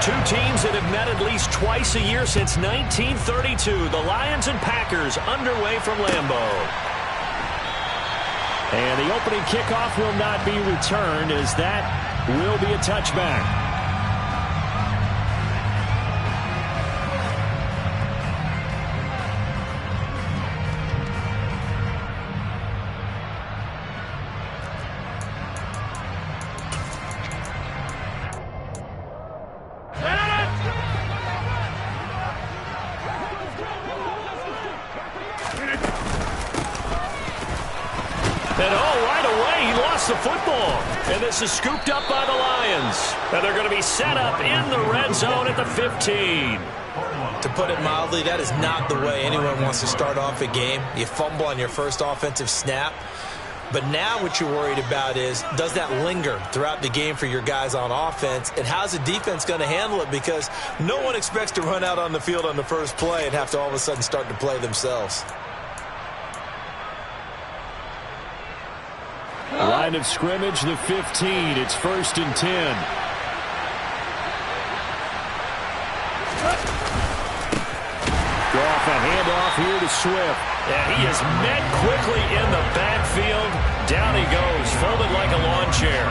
Two teams that have met at least twice a year since 1932. The Lions and Packers underway from Lambeau. And the opening kickoff will not be returned, as that will be a touchback. The football, and this is scooped up by the Lions, and they're going to be set up in the red zone at the 15. To put it mildly, that is not the way anyone wants to start off a game. You fumble on your first offensive snap, but now what you're worried about is, does that linger throughout the game for your guys on offense, and how's the defense going to handle it, because no one expects to run out on the field on the first play and have to all of a sudden start to play themselves. Line of scrimmage, the 15. It's 1st and 10. Goff, a handoff here to Swift. And he is met quickly in the backfield. Down he goes, folded like a lawn chair.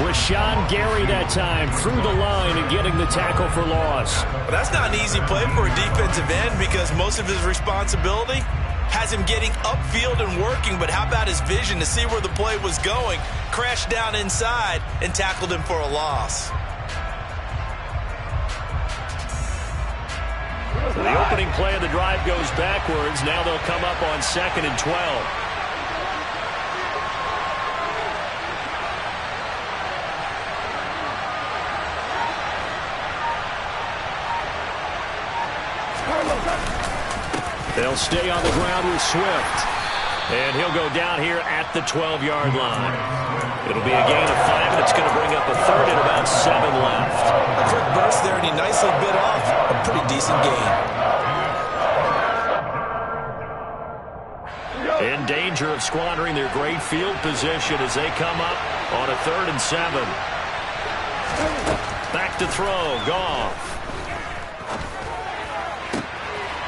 Rashawn Gary that time through the line and getting the tackle for loss. Well, that's not an easy play for a defensive end, because most of his responsibility has him getting upfield and working, but how about his vision to see where the play was going? Crashed down inside and tackled him for a loss. So the opening play of the drive goes backwards. Now they'll come up on 2nd and 12. They'll stay on the ground with Swift. And he'll go down here at the 12-yard line. It'll be a gain of 5, and it's going to bring up a 3rd and about 7 left. A quick burst there, and he nicely bit off a pretty decent gain. In danger of squandering their great field position as they come up on a 3rd and 7. Back to throw, Goff.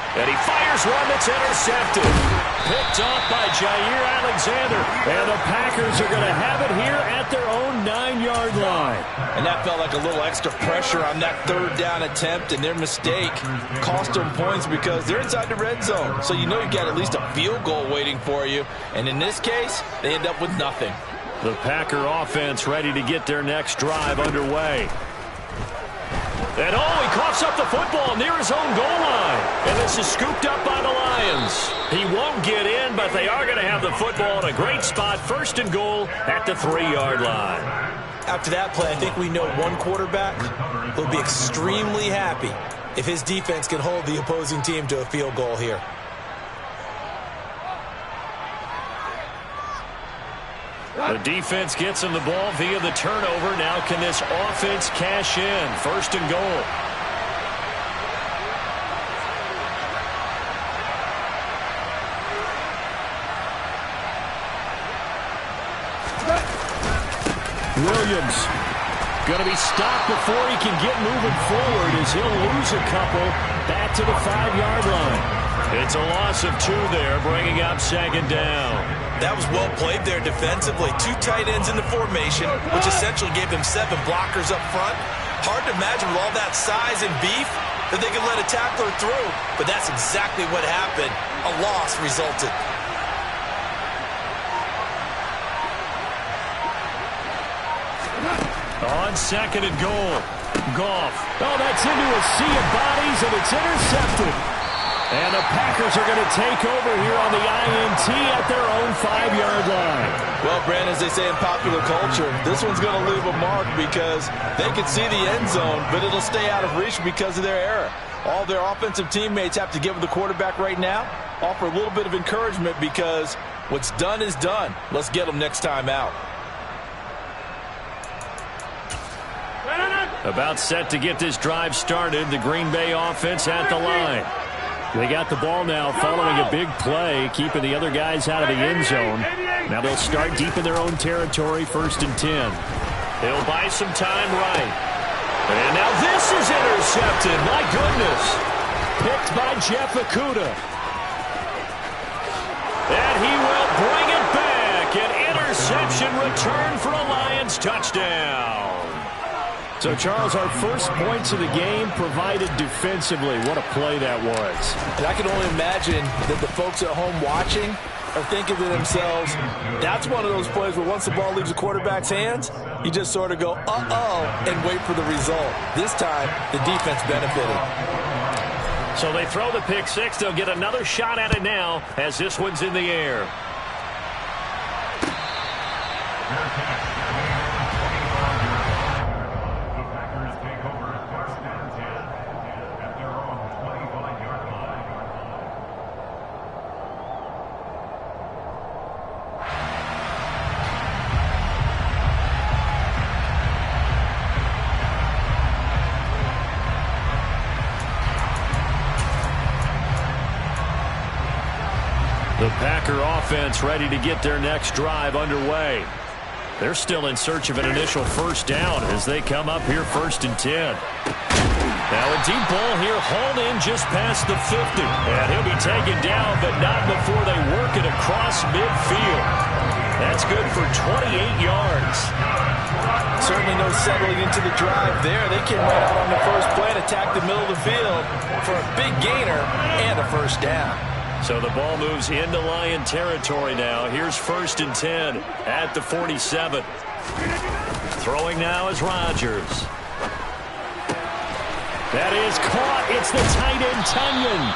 And he fires one that's intercepted. Picked off by Jair Alexander. And the Packers are going to have it here at their own 9-yard line. And that felt like a little extra pressure on that 3rd down attempt, and their mistake cost them points because they're inside the red zone. So you know you've got at least a field goal waiting for you. And in this case, they end up with nothing. The Packer offense ready to get their next drive underway. And he coughs up the football near his own goal line. And this is scooped up by the Lions. He won't get in, but they are going to have the football in a great spot. 1st and goal at the 3-yard line. After that play, I think we know one quarterback will be extremely happy if his defense can hold the opposing team to a field goal here. The defense gets him the ball via the turnover. Now can this offense cash in? 1st and goal. Williams going to be stopped before he can get moving forward, as he'll lose a couple back to the 5-yard line. It's a loss of 2 there, bringing up 2nd down. That was well played there defensively. 2 tight ends in the formation, which essentially gave them 7 blockers up front. Hard to imagine with all that size and beef that they could let a tackler through, but that's exactly what happened. A loss resulted. On 2nd and goal, Goff. Oh, that's into a sea of bodies, and it's intercepted. And the Packers are going to take over here on the INT at their own 5-yard line. Well, Brandon, as they say in popular culture, this one's going to leave a mark because they can see the end zone, but it'll stay out of reach because of their error. All their offensive teammates have to give the quarterback right now, offer a little bit of encouragement, because what's done is done. Let's get them next time out. About set to get this drive started, the Green Bay offense at the line. They got the ball now following a big play, keeping the other guys out of the end zone. Now they'll start deep in their own territory, 1st and 10. They'll buy some time right. And now this is intercepted. My goodness. Picked by Jeff Okudah. And he will bring it back. An interception return for a Lions touchdown. So, Charles, our first points of the game provided defensively. What a play that was. And I can only imagine that the folks at home watching are thinking to themselves, that's one of those plays where once the ball leaves the quarterback's hands, you just sort of go, uh-oh, and wait for the result. This time, the defense benefited. So they throw the pick six. They'll get another shot at it now as this one's in the air. The Packer offense ready to get their next drive underway. They're still in search of an initial first down as they come up here 1st and 10. Now a deep ball here hauled in just past the 50. And he'll be taken down, but not before they work it across midfield. That's good for 28 yards. Certainly no settling into the drive there. They came right out on the first play and attacked the middle of the field for a big gainer and a first down. So the ball moves into Lion territory now. Here's 1st and 10 at the 47. Throwing now is Rodgers. That is caught. It's the tight end, Tunyon.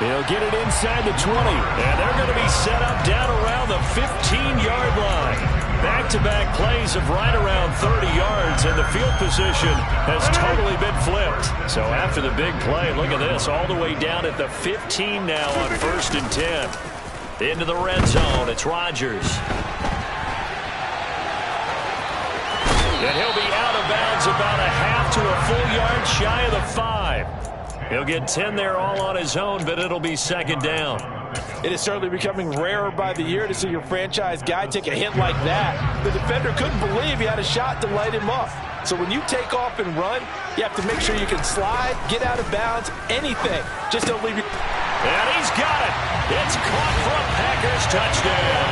He'll get it inside the 20. And they're going to be set up down around the 15-yard line. Back-to-back plays of right around 30 yards, and the field position has totally been flipped. So after the big play, look at this, all the way down at the 15 now on 1st and 10. Into the red zone, it's Rodgers. And he'll be out of bounds about a half to a full yard shy of the 5. He'll get 10 there all on his own, but it'll be 2nd down. It is certainly becoming rarer by the year to see your franchise guy take a hit like that. The defender couldn't believe he had a shot to light him up. So when you take off and run, you have to make sure you can slide, get out of bounds, anything. Just don't leave it. And he's got it. It's caught for a Packers touchdown.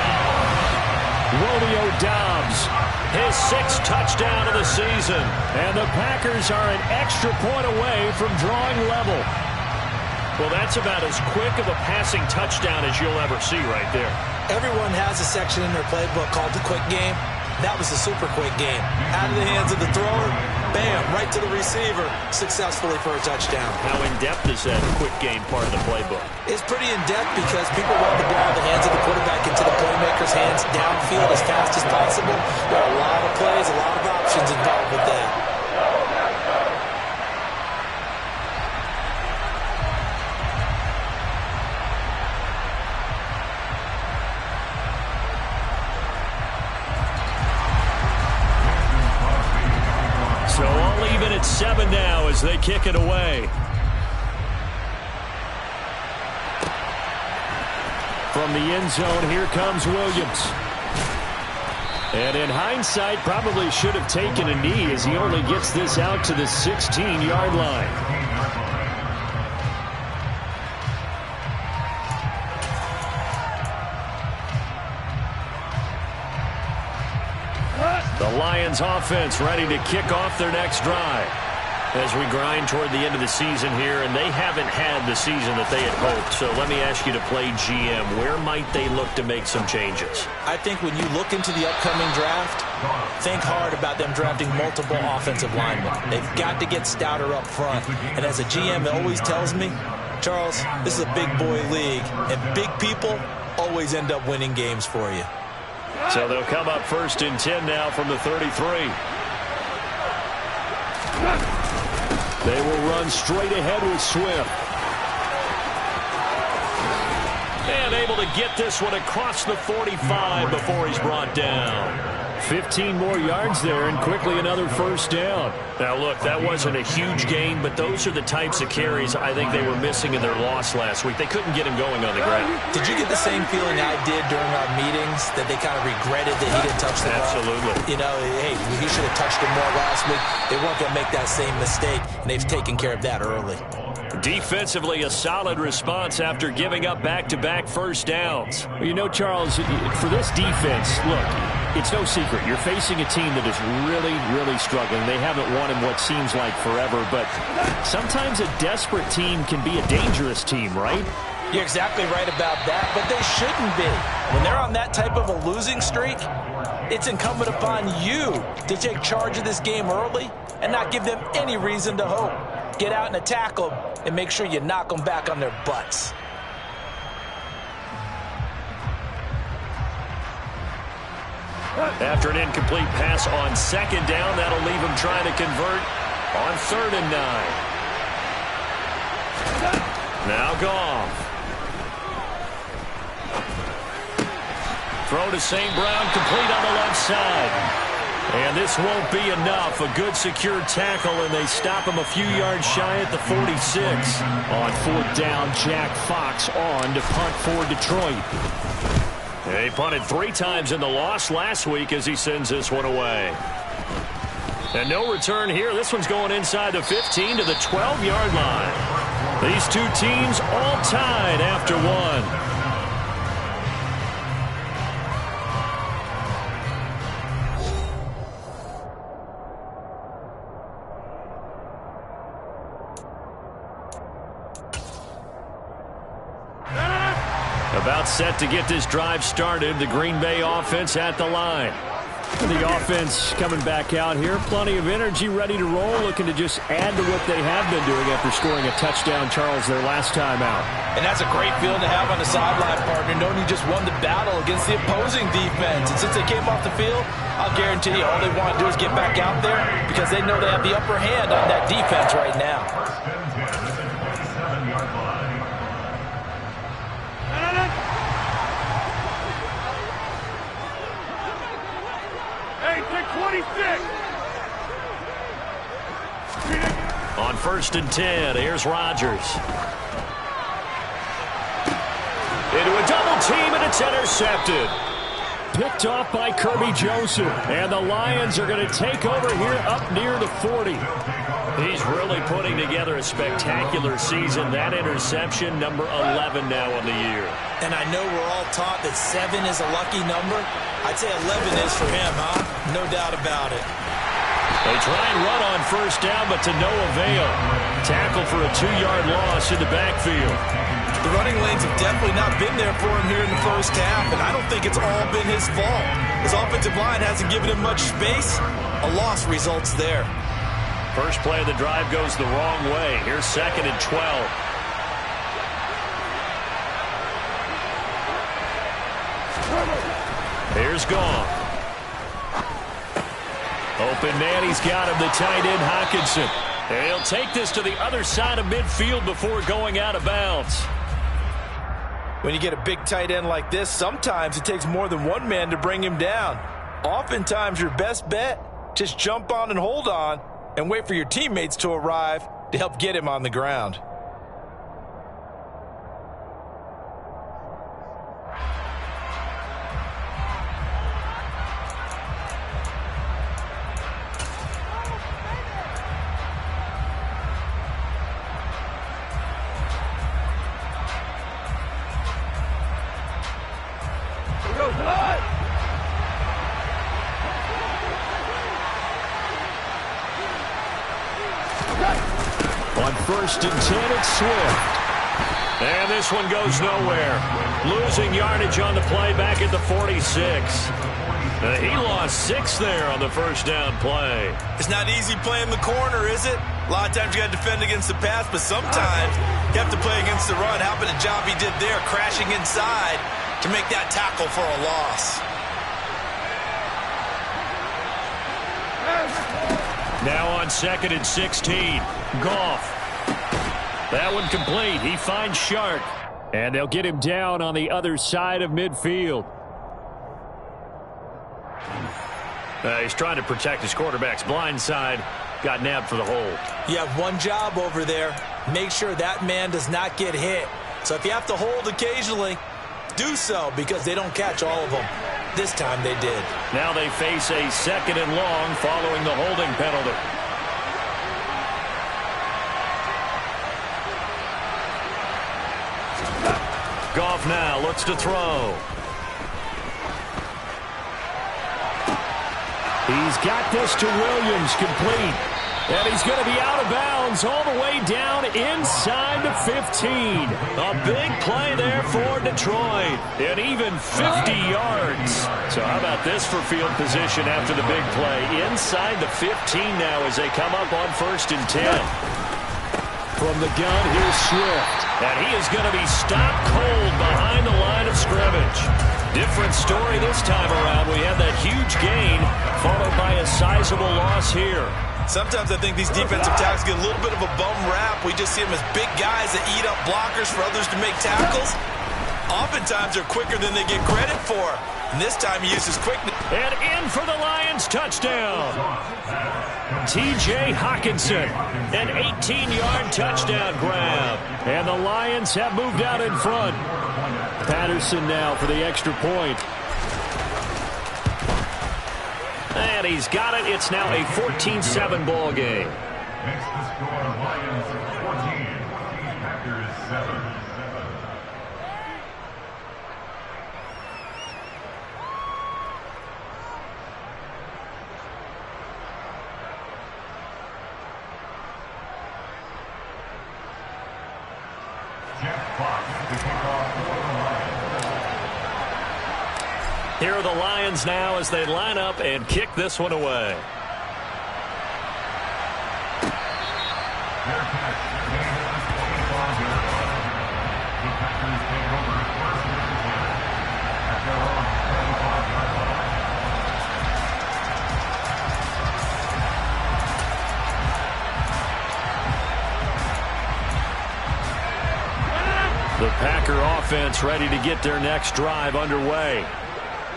Romeo Doubs, his 6th touchdown of the season. And the Packers are an extra point away from drawing level. Well, that's about as quick of a passing touchdown as you'll ever see right there. Everyone has a section in their playbook called the quick game. That was a super quick game. Out of the hands of the thrower, bam, right to the receiver, successfully for a touchdown. How in-depth is that quick game part of the playbook? It's pretty in-depth because people want the ball in the hands of the quarterback into the playmaker's hands downfield as fast as possible. There are a lot of plays, a lot of options involved with that. So all even at 7 now as they kick it away. From the end zone, here comes Williams. And in hindsight, probably should have taken a knee as he only gets this out to the 16-yard line. The Lions offense ready to kick off their next drive as we grind toward the end of the season here, and they haven't had the season that they had hoped. So let me ask you to play GM. Where might they look to make some changes? I think when you look into the upcoming draft, think hard about them drafting multiple offensive linemen. They've got to get stouter up front. And as a GM, it always tells me, Charles, this is a big boy league, and big people always end up winning games for you. So they'll come up 1st and 10 now from the 33. They will run straight ahead with Swift. And able to get this one across the 45 before he's brought down. 15 more yards there and quickly another first down. Now, look, that wasn't a huge gain, but those are the types of carries I think they were missing in their loss last week. They couldn't get him going on the ground. Did you get the same feeling I did during our meetings, that they kind of regretted that he didn't touch the ball? Absolutely. You know, hey, he should have touched it more last week. They weren't going to make that same mistake, and they've taken care of that early. Defensively, a solid response after giving up back-to-back first downs. Well, you know, Charles, for this defense, look, it's no secret. You're facing a team that is really, really struggling. They haven't won in what seems like forever, but sometimes a desperate team can be a dangerous team, right? You're exactly right about that, but they shouldn't be. When they're on that type of a losing streak, it's incumbent upon you to take charge of this game early and not give them any reason to hope. Get out and attack them and make sure you knock them back on their butts. After an incomplete pass on second down, that'll leave him trying to convert on 3rd and 9. Now Goff. Throw to St. Brown, complete on the left side. And this won't be enough. A good secure tackle, and they stop him a few yards shy at the 46. On 4th down, Jack Fox on to punt for Detroit. He punted 3 times in the loss last week as he sends this one away. And no return here. This one's going inside the 15 to the 12-yard line. These two teams all tied after one. About set to get this drive started. The Green Bay offense at the line. The offense coming back out here. Plenty of energy, ready to roll, looking to just add to what they have been doing after scoring a touchdown, Charles, their last time out. And that's a great feeling to have on the sideline, partner, knowing you just won the battle against the opposing defense. And since they came off the field, I'll guarantee you all they want to do is get back out there because they know they have the upper hand on that defense right now. On 1st and 10, here's Rodgers. Into a double team, and it's intercepted. Picked off by Kirby Joseph. And the Lions are going to take over here up near the 40. He's really putting together a spectacular season. That interception, number 11 now on the year. And I know we're all taught that 7 is a lucky number. I'd say 11 is for him, huh? No doubt about it. They try and run on 1st down, but to no avail. Tackle for a 2-yard loss in the backfield. The running lanes have definitely not been there for him here in the first half, and I don't think it's all been his fault. His offensive line hasn't given him much space. A loss results there. First play of the drive goes the wrong way. Here's 2nd and 12. Here's Goff. Open man, he's got him, the tight end Hockenson. And he'll take this to the other side of midfield before going out of bounds. When you get a big tight end like this, sometimes it takes more than one man to bring him down. Oftentimes, your best bet, just jump on and hold on and wait for your teammates to arrive to help get him on the ground. On 1st and 10, it's Swift. And this one goes nowhere. Losing yardage on the play back at the 46. He lost 6 there on the 1st down play. It's not easy playing the corner, is it? A lot of times you got to defend against the pass, but sometimes you have to play against the run. How about the job he did there, crashing inside to make that tackle for a loss. Now on 2nd and 16. Goff. That one complete. He finds Shark. And they'll get him down on the other side of midfield. He's trying to protect his quarterback's blind side. Got nabbed for the hold. You have one job over there. Make sure that man does not get hit. So if you have to hold occasionally, do so, because they don't catch all of them. This time they did. Now they face a 2nd and long following the holding penalty. Goff now looks to throw. He's got this to Williams, complete. And he's going to be out of bounds all the way down inside the 15. A big play there for Detroit. And even 50 yards. So how about this for field position after the big play? Inside the 15 now as they come up on 1st and 10. From the gun, here's Swift. And he is going to be stopped cold behind the line of scrimmage. Different story this time around. We had that huge gain followed by a sizable loss here. Sometimes I think these defensive tackles get a little bit of a bum rap. We just see them as big guys that eat up blockers for others to make tackles. Oftentimes they're quicker than they get credit for. And this time he uses quickness. And in for the Lions touchdown. T.J. Hockenson, an 18-yard touchdown grab. And the Lions have moved out in front. Patterson now for the extra point. And he's got it. It's now a 14-7 ball game. Next to score, Lions 14, Packers 7. Jeff Fox to kick off for the Lions. Here are the Lions now as they line up and kick this one away. Their catch made at the 25-yard line. The Packers take over 1st and 10 at their own 25-yard line. The Packer offense ready to get their next drive underway.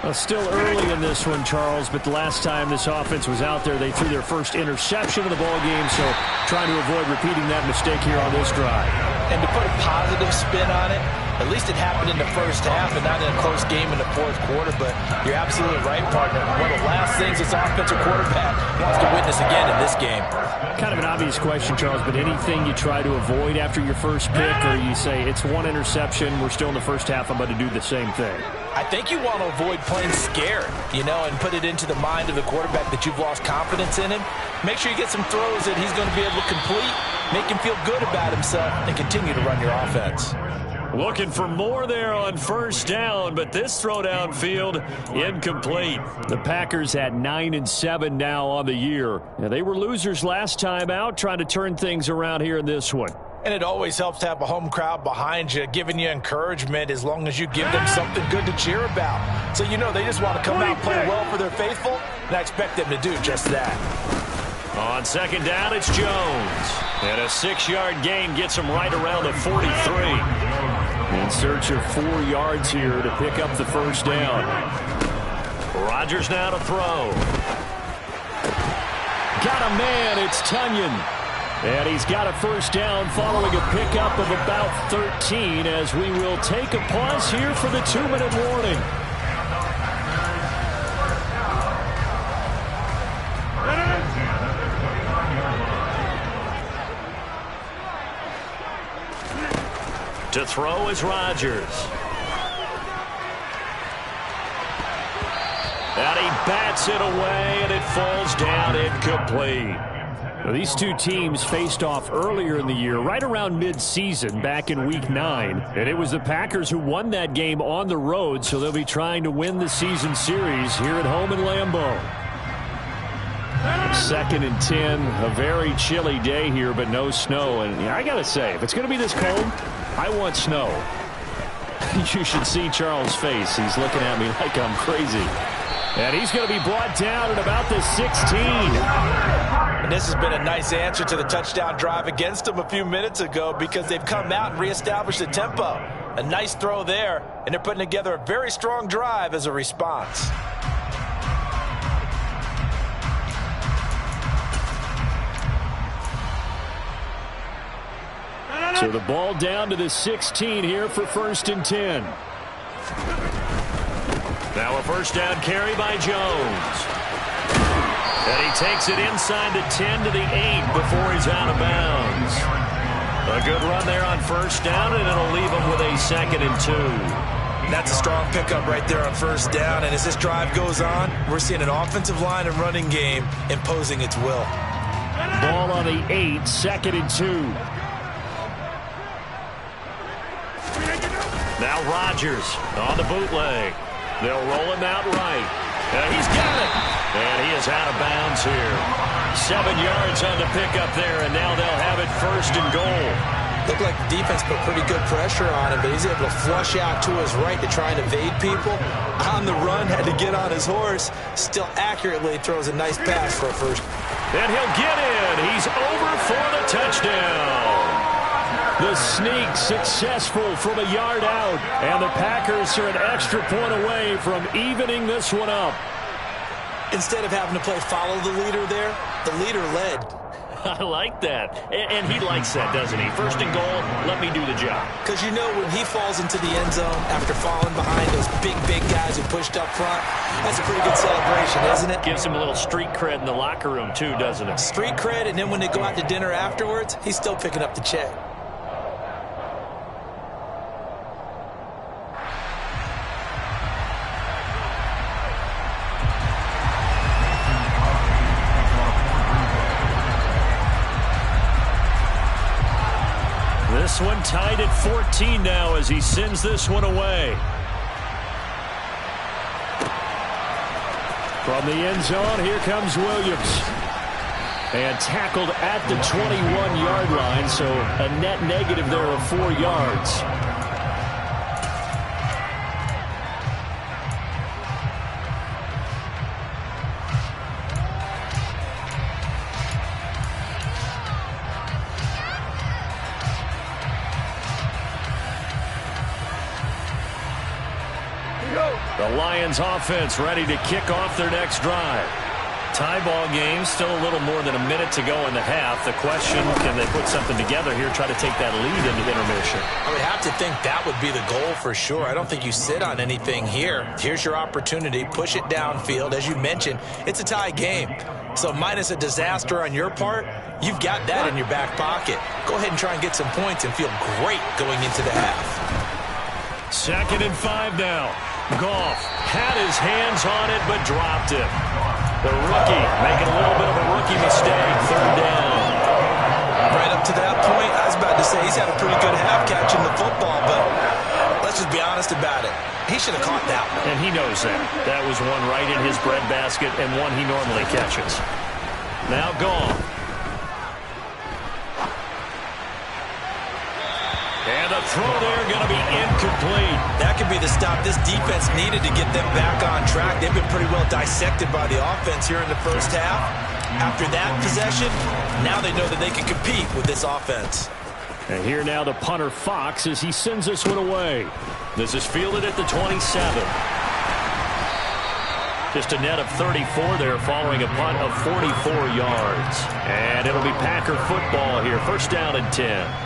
Well, still early in this one, Charles, but the last time this offense was out there, they threw their first interception of the ball game, so trying to avoid repeating that mistake here on this drive. And to put a positive spin on it, at least it happened in the first half and not in a close game in the 4th quarter, but you're absolutely right, partner. One of the last things this offensive quarterback wants to witness again in this game. Kind of an obvious question, Charles, but anything you try to avoid after your first pick, or you say it's one interception, we're still in the first half, I'm going to do the same thing? I think you want to avoid playing scared, and put it into the mind of the quarterback that you've lost confidence in him. Make sure you get some throws that he's going to be able to complete, make him feel good about himself, and continue to run your offense. Looking for more there on 1st down, but this throw downfield incomplete. The Packers at 9-7 now on the year. Now, they were losers last time out, trying to turn things around here in this one. And it always helps to have a home crowd behind you, giving you encouragement as long as you give them something good to cheer about. So they just want to come out and play well for their faithful, and I expect them to do just that. On 2nd down, it's Jones. And a 6-yard gain gets him right around the 43. In search of 4 yards here to pick up the 1st down. Rodgers now to throw. Got a man, it's Tunyon. And he's got a 1st down following a pickup of about 13 as we will take a pause here for the 2-minute warning. To throw is Rodgers. And he bats it away, and it falls down incomplete. Now, these two teams faced off earlier in the year, right around mid-season, back in Week 9. And it was the Packers who won that game on the road, so they'll be trying to win the season series here at home in Lambeau. 2nd and 10, a very chilly day here, but no snow. And I got to say, if it's going to be this cold, I want snow. You should see Charles' face. He's looking at me like I'm crazy. And he's going to be brought down at about the 16. And this has been a nice answer to the touchdown drive against them a few minutes ago because they've come out and reestablished the tempo. A nice throw there, and they're putting together a very strong drive as a response. So the ball down to the 16 here for 1st and 10. Now a first down carry by Jones. And he takes it inside the 10 to the 8 before he's out of bounds. A good run there on first down, and it'll leave him with a 2nd and 2. That's a strong pickup right there on first down. And as this drive goes on, we're seeing an offensive line and running game imposing its will. Ball on the 8, 2nd and 2. Now Rodgers on the bootleg. They'll roll him out right. He's got it. And he is out of bounds here. 7 yards on the pickup there, and now they'll have it 1st and goal. Looked like the defense put pretty good pressure on him, but he's able to flush out to his right to try and evade people. On the run, had to get on his horse. Still accurately throws a nice pass for a first. And he'll get in. He's over for the touchdown. The sneak successful from a yard out. And the Packers are an extra point away from evening this one up. Instead of having to play follow the leader there, the leader led. I like that. And he likes that, doesn't he? 1st and goal, let me do the job. Because you know when he falls into the end zone after falling behind those big guys who pushed up front, that's a pretty good celebration, isn't it? Gives him a little street cred in the locker room, too, doesn't it? Street cred, and then when they go out to dinner afterwards, he's still picking up the check. This one tied at 14 now as he sends this one away. From the end zone, here comes Williams. And tackled at the 21-yard line, so a net negative there of 4 yards. The Lions offense ready to kick off their next drive. Tie ball game, still a little more than a minute to go in the half. The question, can they put something together here, try to take that lead into intermission? I would have to think that would be the goal for sure. I don't think you sit on anything here. Here's your opportunity. Push it downfield. As you mentioned, it's a tie game. So minus a disaster on your part, you've got that in your back pocket. Go ahead and try and get some points and feel great going into the half. 2nd and 5 now. Goff had his hands on it but dropped it. The rookie making a little bit of a rookie mistake. 3rd down. Right up to that point, I was about to say he's had a pretty good half catching the football, but let's just be honest about it. He should have caught that one. And he knows that. That was one right in his breadbasket and one he normally catches. Now Goff. And the throw there going to be incomplete. That could be the stop this defense needed to get them back on track. They've been pretty well dissected by the offense here in the first half. After that possession, now they know that they can compete with this offense. And here now the punter Fox as he sends this one away. This is fielded at the 27. Just a net of 34 there following a punt of 44 yards. And it'll be Packer football here. 1st down and 10.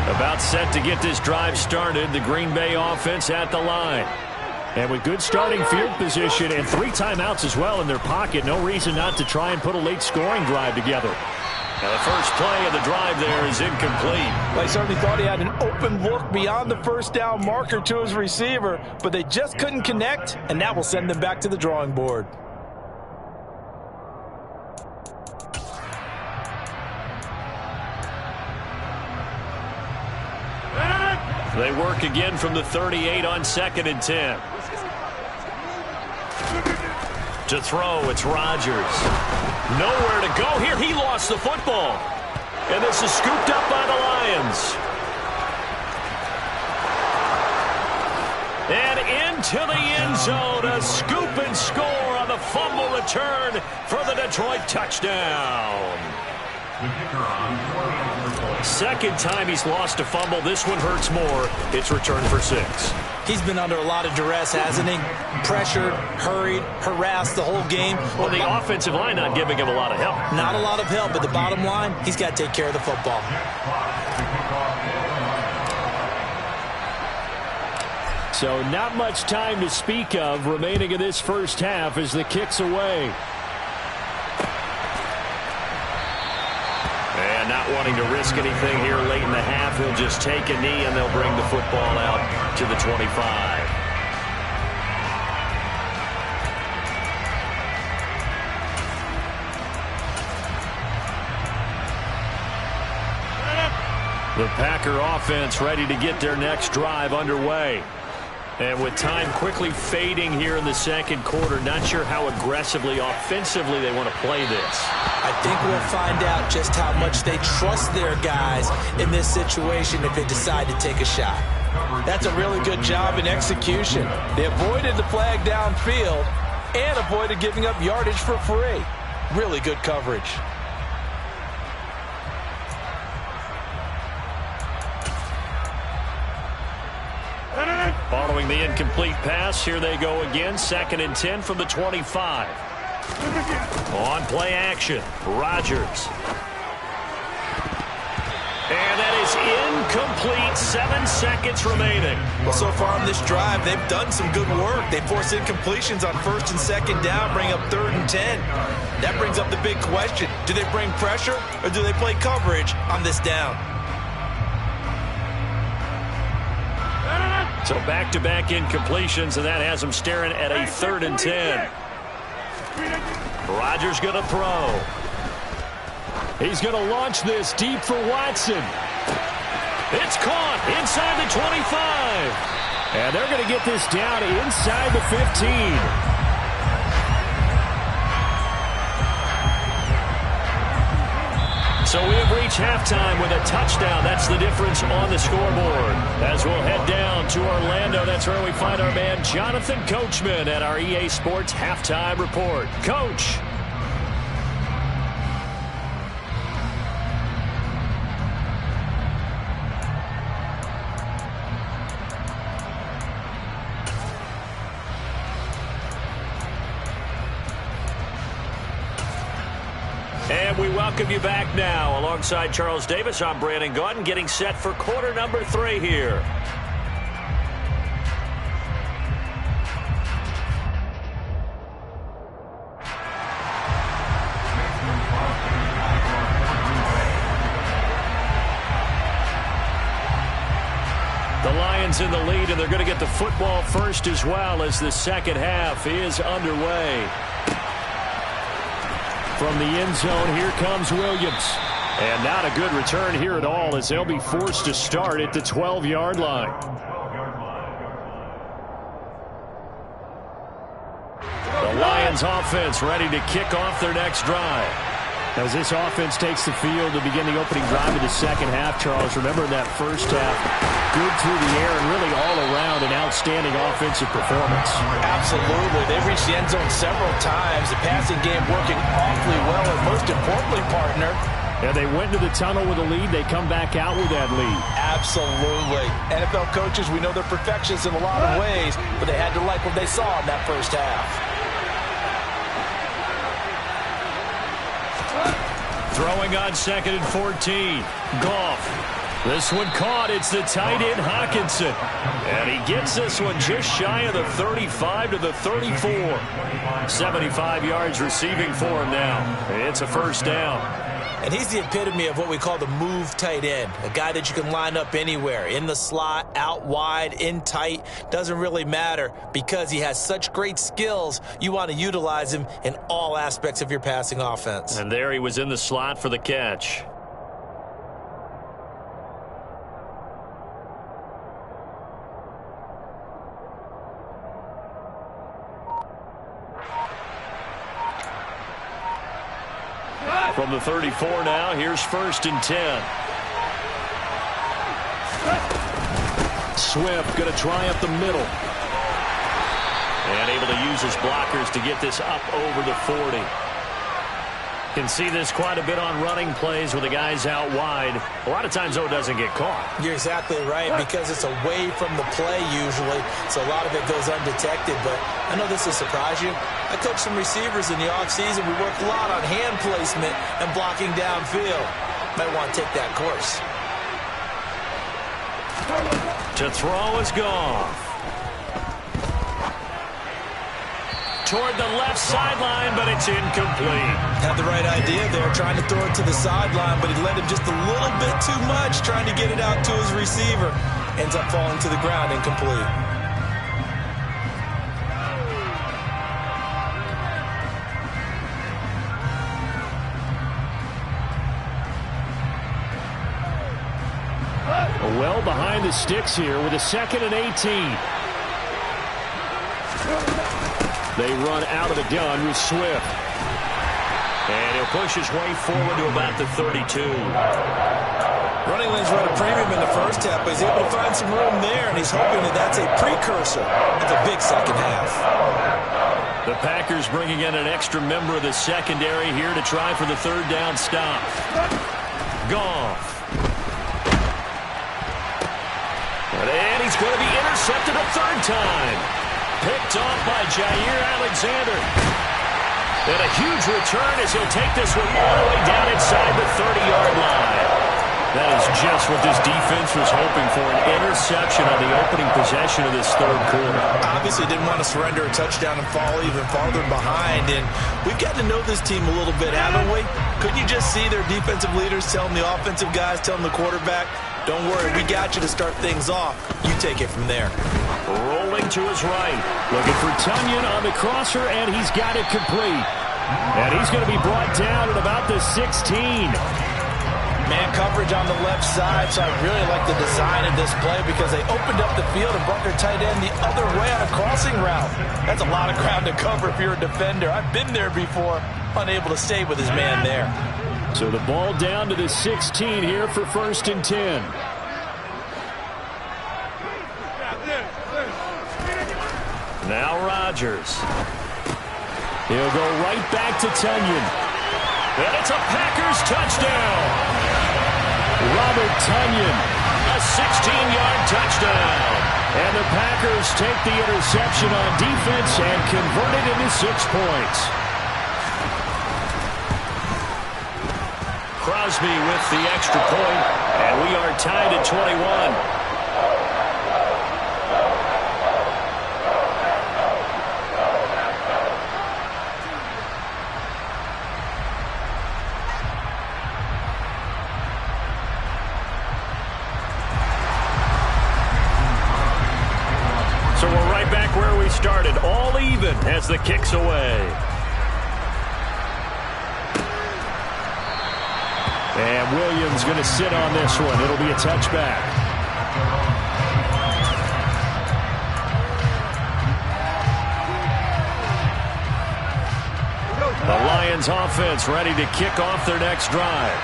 About set to get this drive started. The Green Bay offense at the line. And with good starting field position and 3 timeouts as well in their pocket, no reason not to try and put a late scoring drive together. Now the first play of the drive there is incomplete. They certainly thought he had an open look beyond the 1st down marker to his receiver, but they just couldn't connect, and that will send them back to the drawing board. They work again from the 38 on 2nd and 10. To throw, it's Rodgers. Nowhere to go here. He lost the football. And this is scooped up by the Lions. And into the end zone, a scoop and score on the fumble return for the Detroit touchdown. The kicker on 48. Second time he's lost a fumble. This one hurts more. It's returned for 6. He's been under a lot of duress, hasn't he? Pressured, hurried, harassed the whole game. Well, the offensive line not giving him a lot of help. Not a lot of help, but the bottom line, he's got to take care of the football. So not much time to speak of remaining in this first half as the kick's away. And not wanting to risk anything here late in the half, he'll just take a knee and they'll bring the football out to the 25. The Packer offense ready to get their next drive underway. And with time quickly fading here in the second quarter, not sure how aggressively, offensively they want to play this. I think we'll find out just how much they trust their guys in this situation if they decide to take a shot. That's a really good job in execution. They avoided the flag downfield and avoided giving up yardage for free. Really good coverage. Following the incomplete pass, here they go again. 2nd and 10 from the 25. On play action, Rodgers. And that is incomplete. 7 seconds remaining. Well, so far on this drive, they've done some good work. They forced incompletions on 1st and 2nd down, bring up 3rd and 10. That brings up the big question. Do they bring pressure or do they play coverage on this down? So back-to-back incompletions, and that has them staring at a 3rd and 10. Rodgers going to throw. He's going to launch this deep for Watson. It's caught inside the 25. And they're going to get this down inside the 15. So we have reached halftime with a touchdown. That's the difference on the scoreboard. As we'll head down to Orlando, that's where we find our man Jonathan Coachman at our EA Sports Halftime Report. Coach. And we welcome you back now. Alongside Charles Davis, I'm Brandon Gaudin, getting set for quarter number 3 here. The Lions in the lead, and they're going to get the football first as well as the second half is underway. From the end zone, here comes Williams. And not a good return here at all as they'll be forced to start at the 12-yard line. The Lions offense ready to kick off their next drive. As this offense takes the field to begin the opening drive of the second half, Charles, remember that first half, good through the air and really all around an outstanding offensive performance. Absolutely. They've reached the end zone several times. The passing game working awfully well, and most importantly, partner, and they went to the tunnel with a lead. They come back out with that lead. Absolutely. NFL coaches, we know they're perfectionists in a lot of ways, but they had to like what they saw in that first half. Throwing on 2nd and 14. Goff. This one caught. It's the tight end, Hockenson. And he gets this one just shy of the 35 to the 34. 75 yards receiving for him now. It's a first down. And he's the epitome of what we call the move tight end, a guy that you can line up anywhere, in the slot, out wide, in tight, doesn't really matter because he has such great skills. You want to utilize him in all aspects of your passing offense. And there he was in the slot for the catch. From the 34 now, here's 1st and 10. Swift going to try up the middle. And able to use his blockers to get this up over the 40. Can see this quite a bit on running plays with the guys out wide. A lot of times, though, it doesn't get caught. You're exactly right, because it's away from the play usually, so a lot of it goes undetected. But I know this will surprise you. I coach some receivers in the offseason. We work a lot on hand placement and blocking downfield. Might want to take that course. To throw is Goff. Toward the left sideline, but it's incomplete. Had the right idea there, trying to throw it to the sideline, but he led him just a little bit too much, trying to get it out to his receiver. Ends up falling to the ground, incomplete. Well behind the sticks here with a 2nd and 18. They run out of the gun with Swift. And he'll push his way forward to about the 32. Running lanes run a premium in the first half, but he's able to find some room there, and he's hoping that that's a precursor of a big second half. The Packers bringing in an extra member of the secondary here to try for the 3rd down stop. Goff. And he's going to be intercepted a 3rd time. Picked off by Jair Alexander. And a huge return as he'll take this one all the way down inside the 30-yard line. That is just what this defense was hoping for, an interception on the opening possession of this 3rd quarter. Obviously didn't want to surrender a touchdown and fall even farther behind. And we've gotten to know this team a little bit, haven't we? Couldn't you just see their defensive leaders telling the offensive guys, telling the quarterback, don't worry, we got you to start things off. You take it from there. Rolling to his right. Looking for Tunyon on the crosser, and he's got it complete. And he's going to be brought down at about the 16. Man coverage on the left side, so I really like the design of this play because they opened up the field and brought their tight end the other way on a crossing route. That's a lot of ground to cover if you're a defender. I've been there before, unable to stay with his man there. So the ball down to the 16 here for 1st and 10. Now Rodgers. He'll go right back to Tunyon. And it's a Packers touchdown. Robert Tunyon. A 16-yard touchdown. And the Packers take the interception on defense and convert it into 6 points. Crosby with the extra point, and we are tied at 21. So we're right back where we started, all even as the kick's away. And Williams going to sit on this one. It'll be a touchback. The Lions offense ready to kick off their next drive.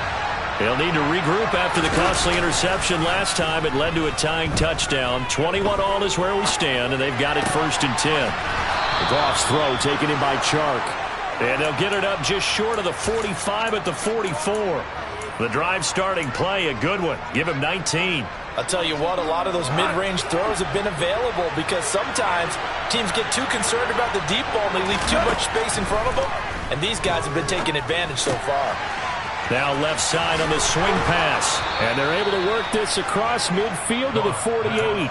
They'll need to regroup after the costly interception last time. It led to a tying touchdown. 21-all is where we stand, and they've got it 1st and 10. Goff's throw taken in by Chark. And they'll get it up just short of the 45 at the 44. The drive starting play, a good one. Give him 19. I'll tell you what, a lot of those mid-range throws have been available because sometimes teams get too concerned about the deep ball and they leave too much space in front of them. And these guys have been taking advantage so far. Now left side on the swing pass. And they're able to work this across midfield to the 48.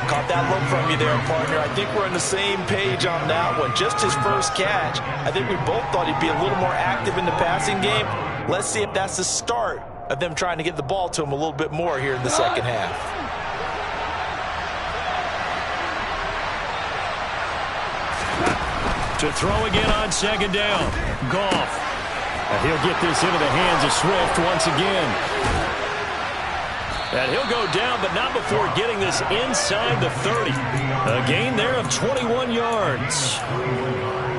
Caught that look from you there, partner. I think we're on the same page on that one. Just his first catch. I think we both thought he'd be a little more active in the passing game. Let's see if that's the start of them trying to get the ball to him a little bit more here in the second half. To throw again on 2nd down. Goff. And he'll get this into the hands of Swift once again. And he'll go down, but not before getting this inside the 30. A gain there of 21 yards.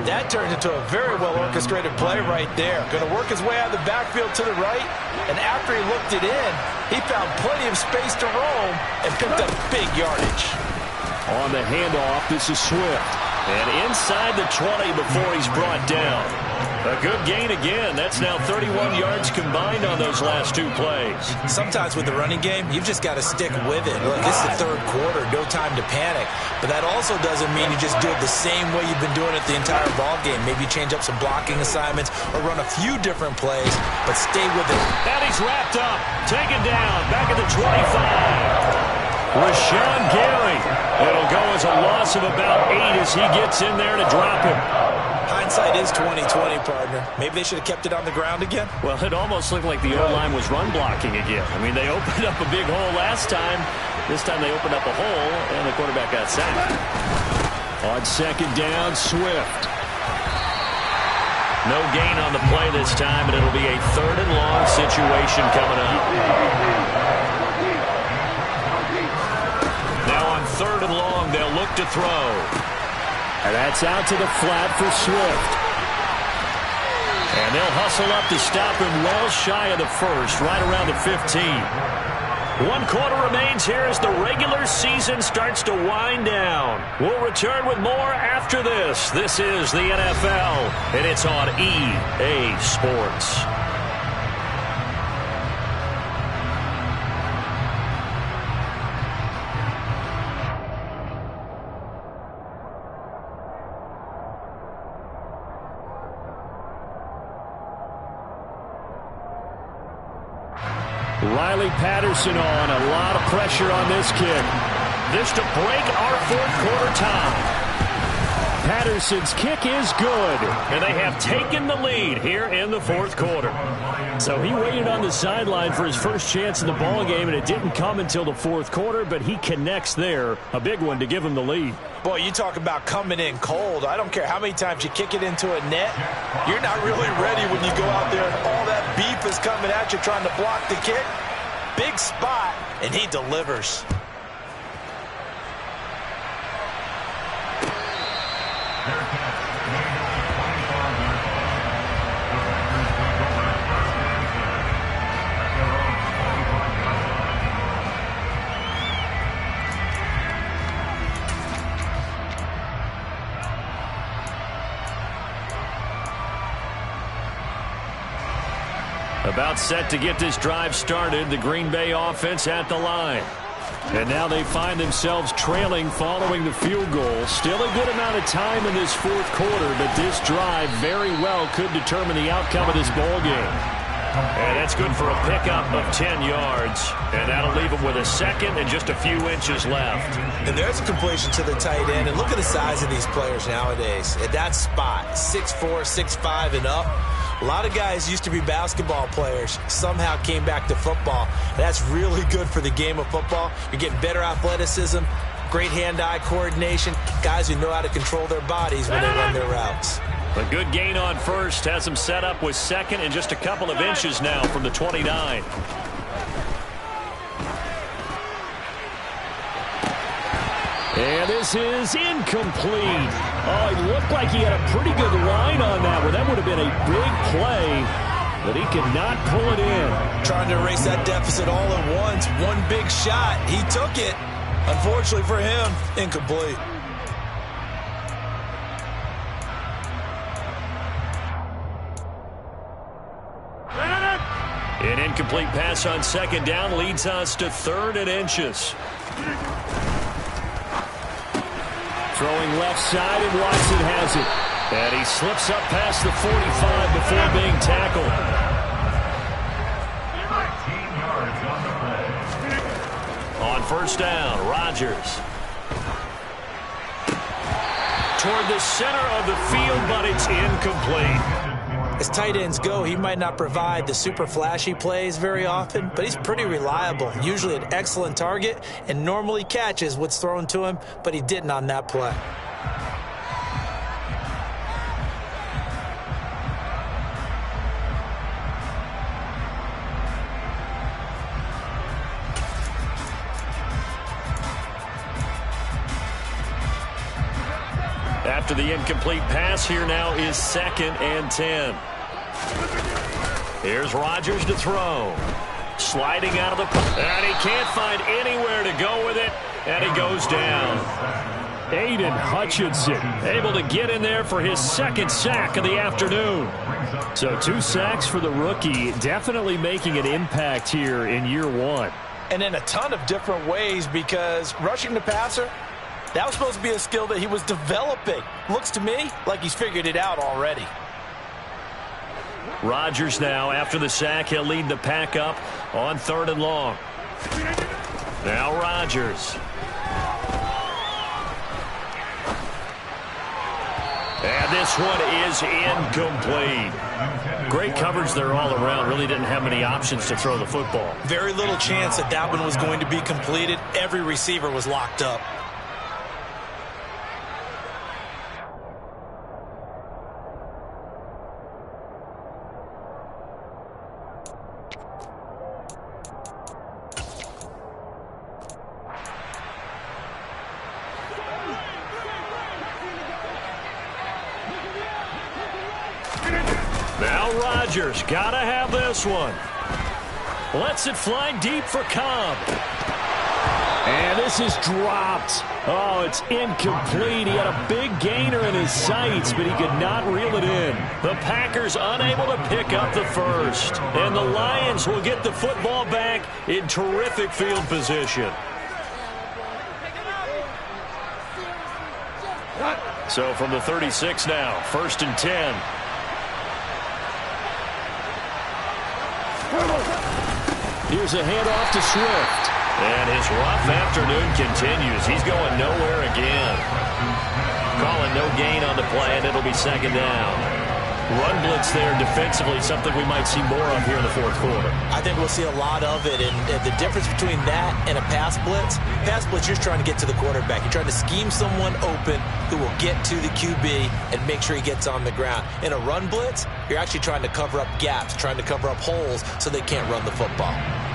That turned into a very well-orchestrated play right there. Going to work his way out of the backfield to the right, and after he looked it in, he found plenty of space to roam and picked up big yardage. On the handoff, this is Swift. And inside the 20 before he's brought down. A good gain again. That's now 31 yards combined on those last two plays. Sometimes with the running game, you've just got to stick with it. Look, this is the third quarter, no time to panic. But that also doesn't mean you just do it the same way you've been doing it the entire ball game. Maybe change up some blocking assignments or run a few different plays, but stay with it. And he's wrapped up, taken down, back at the 25. Rashawn Gary. It'll go as a loss of about 8 as he gets in there to drop him. Hindsight is 20/20, partner. Maybe they should have kept it on the ground again. Well, it almost looked like the O-line was run blocking again. I mean, they opened up a big hole last time. This time they opened up a hole, and the quarterback got sacked. On second down, Swift. No gain on the play this time, and it'll be a 3rd and long situation coming up. Now on 3rd and long, they'll look to throw. And that's out to the flat for Swift. And they'll hustle up to stop him well shy of the first, right around the 15. 1 quarter remains here as the regular season starts to wind down. We'll return with more after this. This is the NFL, and it's on EA Sports. Riley Patterson on. A lot of pressure on this kick. This to break our 4th quarter tie. Patterson's kick is good. And they have taken the lead here in the 4th quarter. So he waited on the sideline for his first chance in the ball game, and it didn't come until the 4th quarter, but he connects there. A big one to give him the lead. Boy, you talk about coming in cold. I don't care how many times you kick it into a net. You're not really ready when you go out there and all that beef is coming at you trying to block the kick. Big spot, and he delivers. About set to get this drive started, the Green Bay offense at the line. And now they find themselves trailing following the field goal. Still a good amount of time in this 4th quarter, but this drive very well could determine the outcome of this ball game. And that's good for a pickup of 10 yards. And that'll leave them with a 2nd and just a few inches left. And there's a completion to the tight end. And look at the size of these players nowadays. At that spot, 6'4", 6'5", and up. A lot of guys used to be basketball players, somehow came back to football. That's really good for the game of football. You're getting better athleticism, great hand-eye coordination, guys who know how to control their bodies when they run their routes. A good gain on first has him set up with 2nd and just a couple of inches now from the 29. And this is incomplete. Oh, it looked like he had a pretty good line on that one. That would have been a big play, but he could not pull it in. Trying to erase that deficit all at once. One big shot. He took it. Unfortunately for him, incomplete. An incomplete pass on 2nd down leads us to 3rd and inches. Throwing left side, and Watson has it. And he slips up past the 45 before being tackled. 19 yards on the play. On 1st down, Rodgers. Toward the center of the field, but it's incomplete. As tight ends go, he might not provide the super flashy plays very often, but he's pretty reliable, usually an excellent target, and normally catches what's thrown to him, but he didn't on that play. After the incomplete pass, here now is 2nd and 10. Here's Rodgers to throw. Sliding out of the... And he can't find anywhere to go with it, and he goes down. Aiden Hutchinson able to get in there for his second sack of the afternoon. So 2 sacks for the rookie, definitely making an impact here in year 1. And in a ton of different ways, because rushing the passer, that was supposed to be a skill that he was developing. Looks to me like he's figured it out already. Rodgers now, after the sack, he'll lead the pack up on 3rd and long. Now Rodgers. And this one is incomplete. Great coverage there all around. Really didn't have many options to throw the football. Very little chance that that one was going to be completed. Every receiver was locked up. Now Rodgers, gotta have this one. Lets it fly deep for Cobb. And this is dropped. Oh, it's incomplete. He had a big gainer in his sights, but he could not reel it in. The Packers unable to pick up the first. And the Lions will get the football back in terrific field position. So from the 36 now, 1st and 10. Here's a handoff to Swift. And his rough afternoon continues. He's going nowhere again. Calling no gain on the play, and it'll be 2nd down. Run blitz there defensively, something we might see more of here in the 4th quarter. I think we'll see a lot of it, and the difference between that and a pass blitz, you're trying to get to the quarterback. You're trying to scheme someone open who will get to the QB and make sure he gets on the ground. In a run blitz, you're actually trying to cover up gaps, trying to cover up holes so they can't run the football.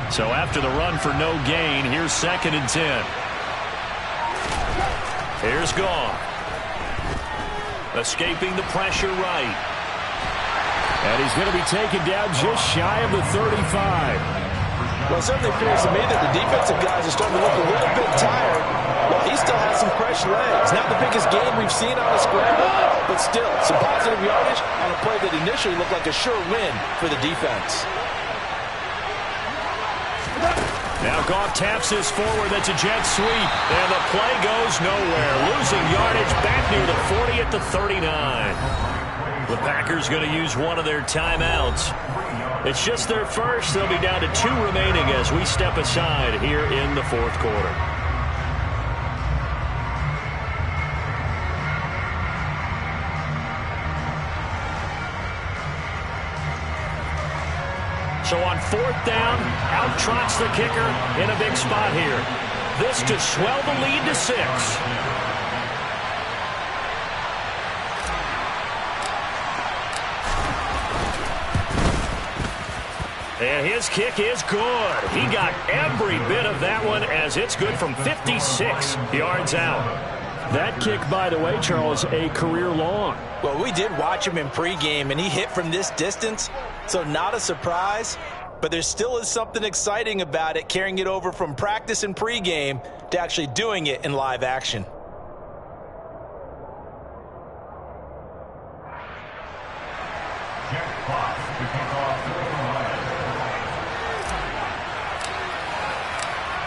So after the run for no gain, here's 2nd and 10. Here's Goff. Escaping the pressure right. And he's going to be taken down just shy of the 35. Well, it certainly appears to me that the defensive guys are starting to look a little bit tired. Well, he still has some fresh legs. Not the biggest game we've seen on a scramble, but still some positive yardage on a play that initially looked like a sure win for the defense. Now Goff taps this forward. That's a jet sweep. And the play goes nowhere. Losing yardage back near the 40 at the 39. The Packers going to use one of their timeouts. It's just their first. They'll be down to 2 remaining as we step aside here in the 4th quarter. So on 4th down, out trots the kicker in a big spot here. This to swell the lead to 6. And his kick is good. He got every bit of that one as it's good from 56 yards out. That kick, by the way, Charles, a career long. Well, we did watch him in pregame, and he hit from this distance, so not a surprise. But there still is something exciting about it, carrying it over from practice and pregame to actually doing it in live action.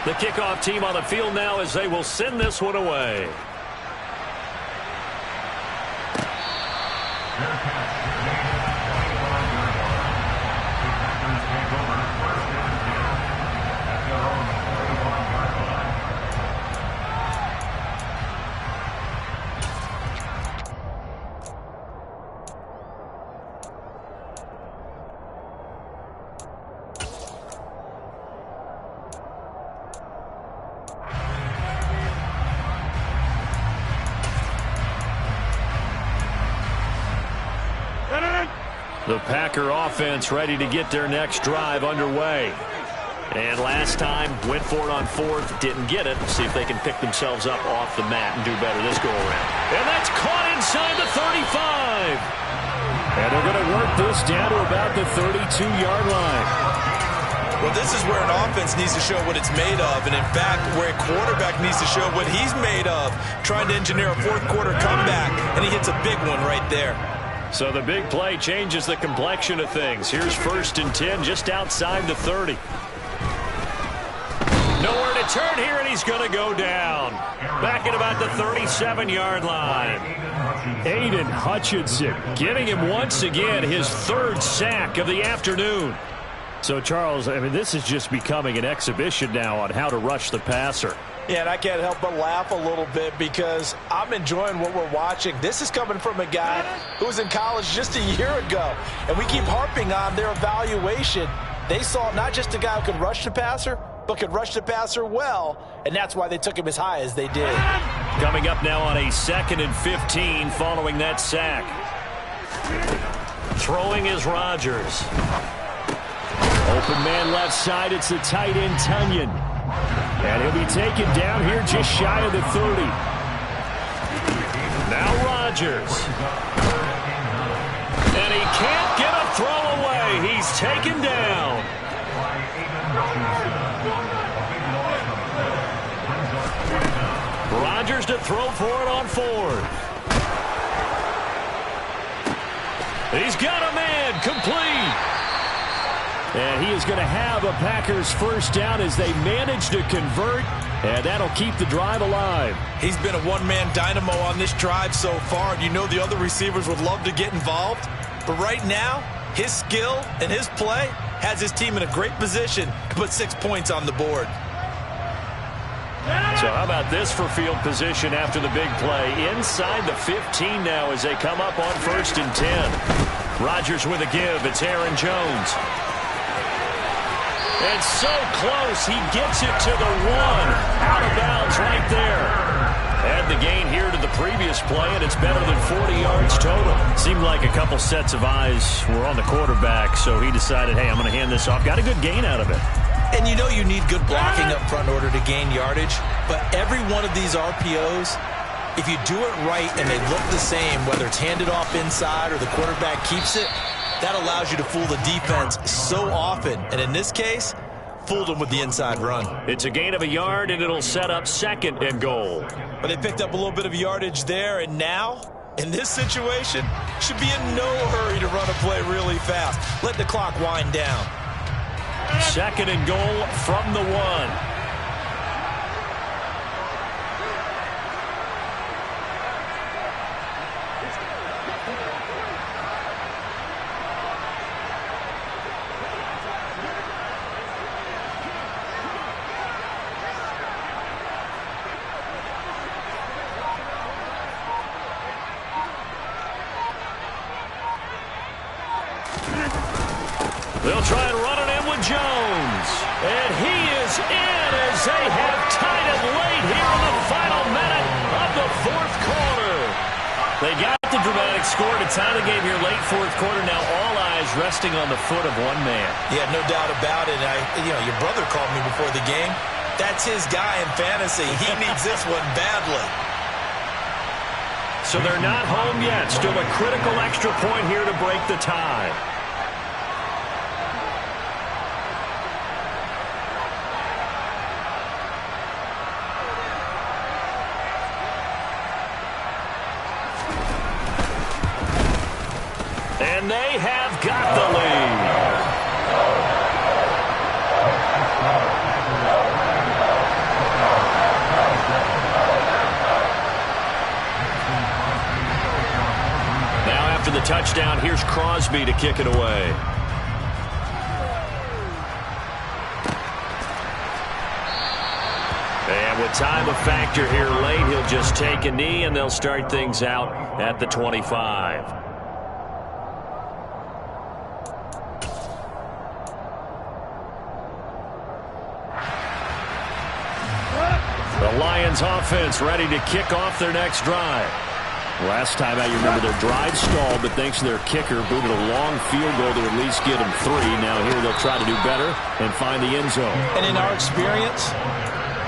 The kickoff team on the field now as they will send this one away. The Packer offense ready to get their next drive underway. And last time, went for it on 4th, didn't get it. See if they can pick themselves up off the mat and do better this go-around. And that's caught inside the 35. And they're going to work this down to about the 32-yard line. Well, this is where an offense needs to show what it's made of, and in fact, where a quarterback needs to show what he's made of, trying to engineer a fourth-quarter comeback, and he hits a big one right there. So the big play changes the complexion of things. Here's 1st and 10 just outside the 30. Nowhere to turn here, and he's going to go down. Back at about the 37-yard line. Aiden Hutchinson getting him once again his 3rd sack of the afternoon. So, Charles, I mean, this is just becoming an exhibition now on how to rush the passer. Yeah, and I can't help but laugh a little bit because I'm enjoying what we're watching. This is coming from a guy who was in college just a year ago, and we keep harping on their evaluation. They saw not just a guy who could rush the passer, but could rush the passer well, and that's why they took him as high as they did. Coming up now on a 2nd and 15 following that sack. Throwing is Rodgers. Open man left side, it's the tight end Tunyon. And he'll be taken down here just shy of the 30. Now Rodgers. And he can't get a throw away. He's taken down. Rodgers to throw for it on 4th. He's got a man complete. And he is going to have a Packers 1st down as they manage to convert, and that'll keep the drive alive. He's been a one-man dynamo on this drive so far, and you know the other receivers would love to get involved. But right now, his skill and his play has his team in a great position to put 6 points on the board. So how about this for field position after the big play? Inside the 15 now as they come up on 1st and 10. Rodgers with a give. It's Aaron Jones. And so close, he gets it to the 1. Out of bounds right there. Add the gain here to the previous play, and it's better than 40 yards total. Seemed like a couple sets of eyes were on the quarterback, so he decided, hey, I'm going to hand this off. Got a good gain out of it. And you know you need good blocking up front in order to gain yardage, but every one of these RPOs, if you do it right and they look the same, whether it's handed off inside or the quarterback keeps it, that allows you to fool the defense so often. And in this case, fooled them with the inside run. It's a gain of a yard, and it'll set up 2nd and goal. But they picked up a little bit of yardage there, and now, in this situation, should be in no hurry to run a play really fast. Let the clock wind down. 2nd and goal from the 1. They'll try and run it in with Jones. And he is in as they have tied it late here in the final minute of the 4th quarter. They got the dramatic score to tie the game here late 4th quarter. Now all eyes resting on the foot of one man. Yeah, no doubt about it. Your brother called me before the game. That's his guy in fantasy. He needs this one badly. So they're not home yet. Still a critical extra point here to break the tie. And they have got the lead. Now after the touchdown, here's Crosby to kick it away. And with time a factor here late, he'll just take a knee, and they'll start things out at the 25. The Lions offense ready to kick off their next drive. Last time out, you remember their drive stalled, but thanks to their kicker, booted a long field goal to at least get them 3. Now here they'll try to do better and find the end zone. And in our experience,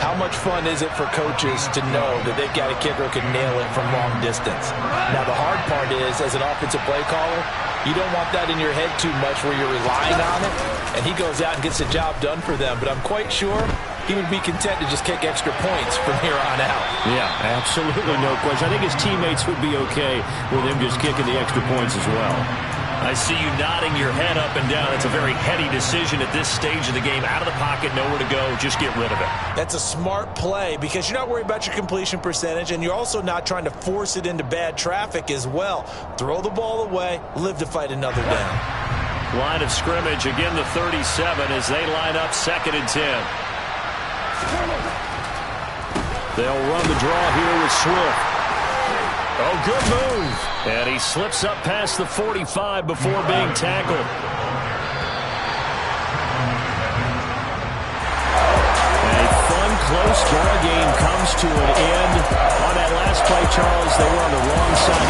how much fun is it for coaches to know that they've got a kicker who can nail it from long distance? Now, the hard part is, as an offensive play caller, You don't want that in your head too much where you're relying on it, and he goes out and gets the job done for them. But I'm quite sure he would be content to just kick extra points from here on out. Yeah, absolutely no question. I think his teammates would be okay with him just kicking the extra points as well. I see you nodding your head up and down. It's a very heady decision at this stage of the game. Out of the pocket, nowhere to go. Just get rid of it. That's a smart play because you're not worried about your completion percentage, and you're also not trying to force it into bad traffic as well. Throw the ball away, live to fight another down. Line of scrimmage, again the 37 as they line up 2nd and 10. They'll run the draw here with Swift. Oh, good move. And he slips up past the 45 before being tackled. A fun, close ball game comes to an end. On that last play, Charles, they were on the wrong side